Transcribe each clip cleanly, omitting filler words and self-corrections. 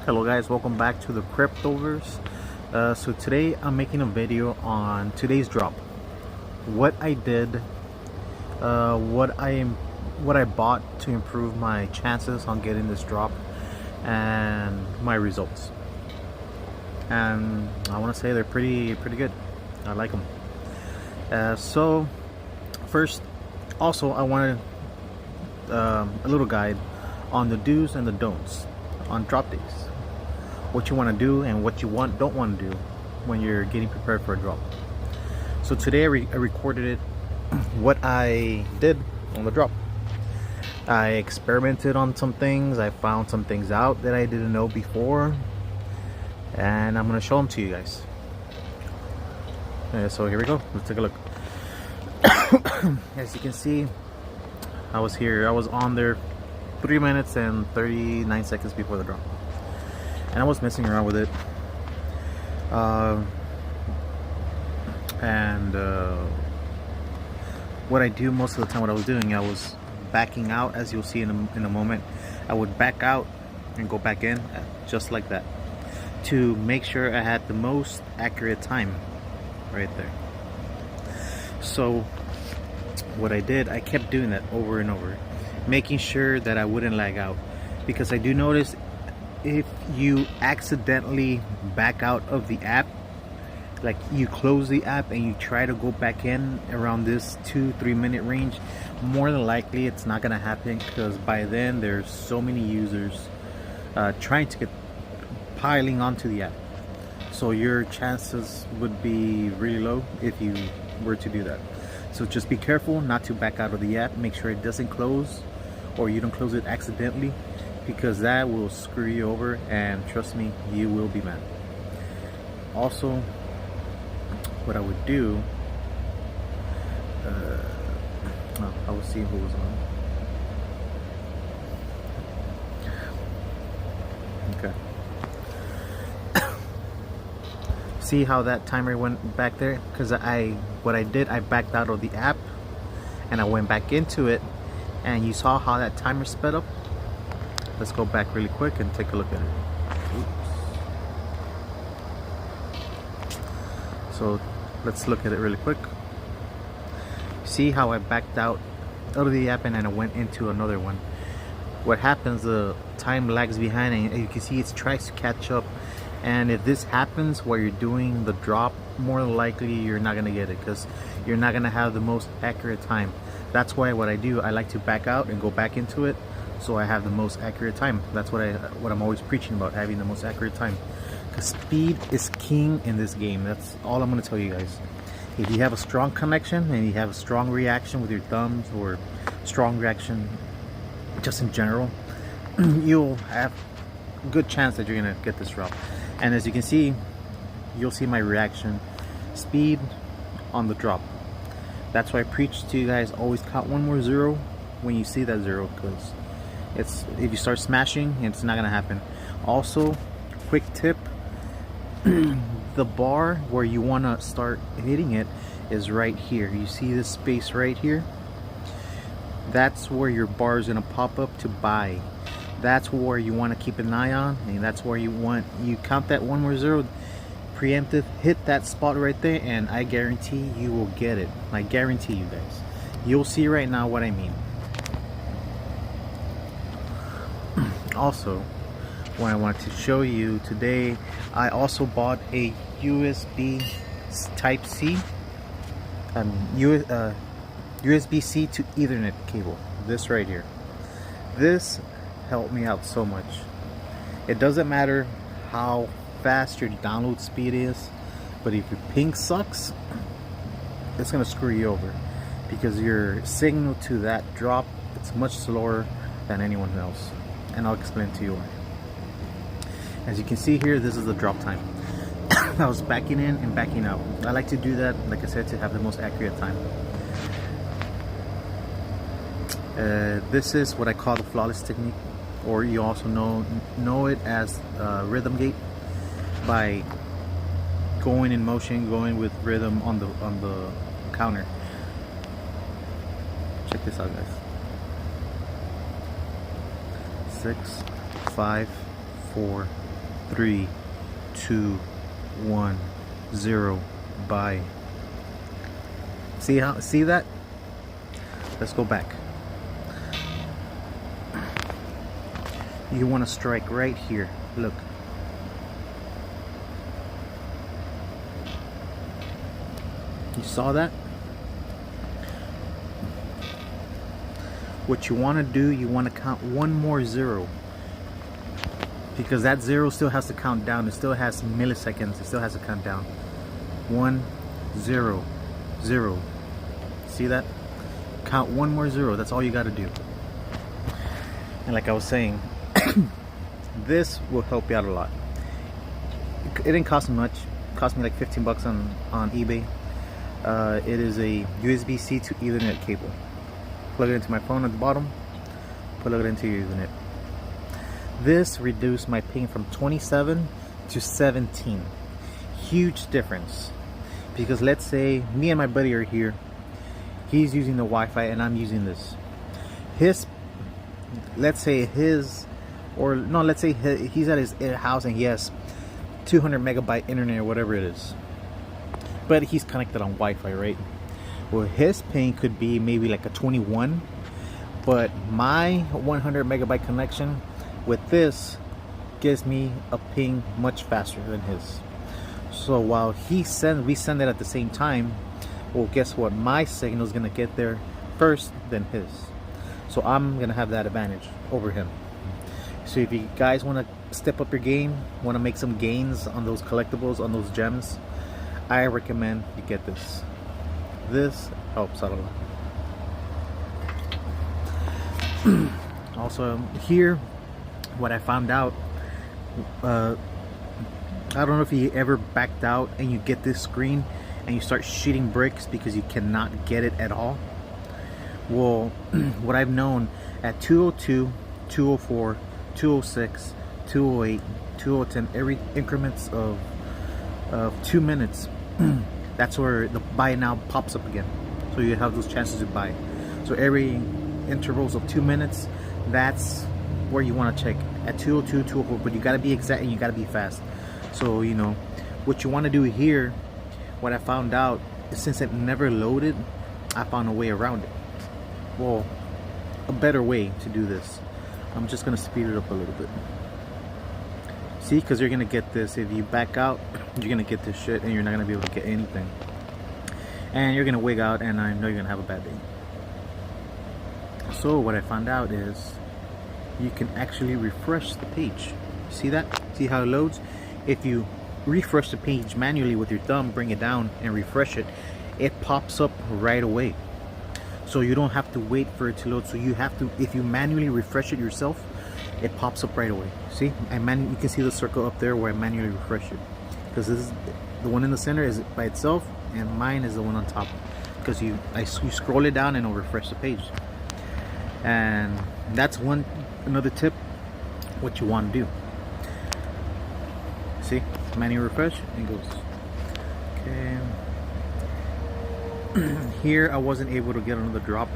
Hello guys, welcome back to the CryptoVerse. So today I'm making a video on today's drop. What I did, what I bought to improve my chances on getting this drop, and my results. And I want to say they're pretty good. I like them. So first, also I wanted a little guide on the do's and the don'ts on drop days. What you want to do and what you don't want to do when you're getting prepared for a drop. So today I recorded it, what I did on the drop. I experimented on some things. I found some things out that I didn't know before, and I'm going to show them to you guys. So here we go. Let's take a look. As you can see, I was on there 3 minutes and 39 seconds before the drop, and I was messing around with it. What I do most of the time, what I was doing, I was backing out. As you'll see in a moment, I would back out and go back in, just like that, to make sure I had the most accurate time right there. So what I did, I kept doing that over and over, making sure that I wouldn't lag out, because I do notice if you accidentally back out of the app, like you close the app and you try to go back in around this 2-3 minute range, more than likely it's not gonna happen, because by then there's so many users trying to get piling onto the app. So your chances would be really low if you were to do that. So just be careful not to back out of the app. Make sure it doesn't close, or you don't close it accidentally, because that will screw you over, and trust me, you will be mad. Also, what I would do, I would see who was on. Okay. See how that timer went back there? Because what I did, I backed out of the app and I went back into it, and you saw how that timer sped up. Let's go back really quick and take a look at it. Oops. So let's look at it really quick. See how I backed out of the app and then I went into another one. What happens, the time lags behind, and you can see it tries to catch up. And if this happens while you're doing the drop, more than likely you're not gonna get it, because you're not gonna have the most accurate time. That's why what I do, I like to back out and go back into it, so I have the most accurate time. That's what I'm always preaching about, having the most accurate time, because speed is king in this game. That's all I'm gonna tell you guys. If you have a strong connection and you have a strong reaction with your thumbs, or strong reaction just in general, you'll have a good chance that you're gonna get this drop. And as you can see, you'll see my reaction speed on the drop. That's why I preach to you guys, always count one more zero when you see that zero, because if you start smashing, it's not gonna happen. Also, quick tip, the bar where you want to start hitting it is right here. You see this space right here? That's where your bar is gonna pop up to buy. That's where you want to keep an eye on, and that's where you count that one more zero, preemptive, hit that spot right there, and I guarantee you will get it. I guarantee you guys. You'll see right now what I mean. Also, what I wanted to show you today, I also bought a USB Type-C, USB-C to Ethernet cable. This right here. This helped me out so much. It doesn't matter how fast your download speed is, but if your ping sucks, it's gonna screw you over, because your signal to that drop, it's much slower than anyone else, and I'll explain to you why. As you can see here, this is the drop time. I was backing in and backing out. I like to do that, like I said, to have the most accurate time. This is what I call the flawless technique, or you also know it as rhythm gate, by going in motion, going with rhythm on the counter. Check this out, guys. 6, 5, 4, 3, 2, 1, 0. Buy. See that? Let's go back. You want to strike right here. Look. You saw that? What you want to do, you want to count one more 0. Because that 0 still has to count down. It still has milliseconds. It still has to count down. 1, 0, 0. See that? Count one more 0. That's all you got to do. And like I was saying, this will help you out a lot. It didn't cost me much. It cost me like 15 bucks on eBay. It is a USB-C to Ethernet cable. Plug it into my phone at the bottom. Plug it into your Ethernet. This reduced my ping from 27 to 17. Huge difference. Because let's say me and my buddy are here. He's using the Wi-Fi and I'm using this. Let's say he's at his house and he has 200 megabyte internet or whatever it is. But he's connected on Wi-Fi, right? Well, his ping could be maybe like a 21, but my 100 megabyte connection with this gives me a ping much faster than his. So while we send it at the same time, well, guess what? My signal is gonna get there first than his. So I'm gonna have that advantage over him. So if you guys want to step up your game, want to make some gains on those collectibles, on those gems, I recommend you get this. This helps out a lot. Also here, what I found out, I don't know if you ever backed out and you get this screen and you start shooting bricks because you cannot get it at all. Well, what I've known at 202, 204, 206, 208, 2010, every increments of 2 minutes, that's where the buy now pops up again. So you have those chances to buy. So every intervals of 2 minutes, that's where you want to check at 202, 204. But you got to be exact and you got to be fast. So you know what you want to do here. What I found out is, since it never loaded, I found a way around it. Well, a better way to do this. I'm just gonna speed it up a little bit. See, because you're gonna get this. If you back out, you're gonna get this shit and you're not gonna be able to get anything. And you're gonna wig out and I know you're gonna have a bad day. So what I found out is you can actually refresh the page. See that? See how it loads? If you refresh the page manually with your thumb, bring it down and refresh it, it pops up right away. So you don't have to wait for it to load. So you have to, if you manually refresh it yourself, it pops up right away. See, you can see the circle up there where I manually refresh it, because this is the one in the center is by itself and mine is the one on top, because you scroll it down and it'll refresh the page. And that's another tip what you want to do. See, manual refresh and goes. Okay. Here I wasn't able to get another drop.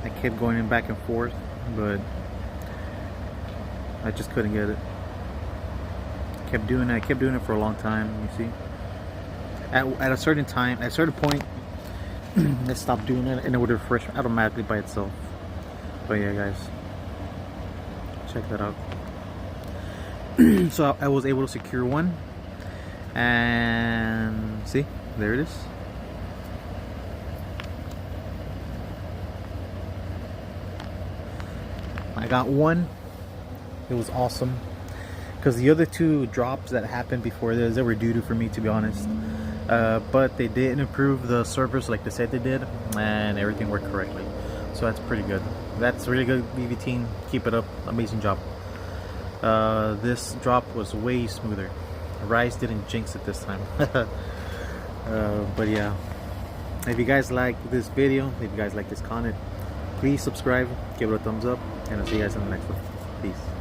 I kept going in back and forth, but I just couldn't get it. I kept doing it for a long time. You see, at a certain time, at a certain point, I stopped doing it and it would refresh automatically by itself. But yeah, guys, check that out. So I was able to secure one, and see, there it is. I got one. It was awesome, because the other two drops that happened before this, they were doo-doo for me, to be honest. But they did improve the servers like they said they did, and everything worked correctly. So that's pretty good. That's really good, Veve team. Keep it up. Amazing job. This drop was way smoother. Rise didn't jinx it this time. But yeah, if you guys like this video, if you guys like this content, please subscribe, give it a thumbs up, and I'll see you guys in the next one. Peace.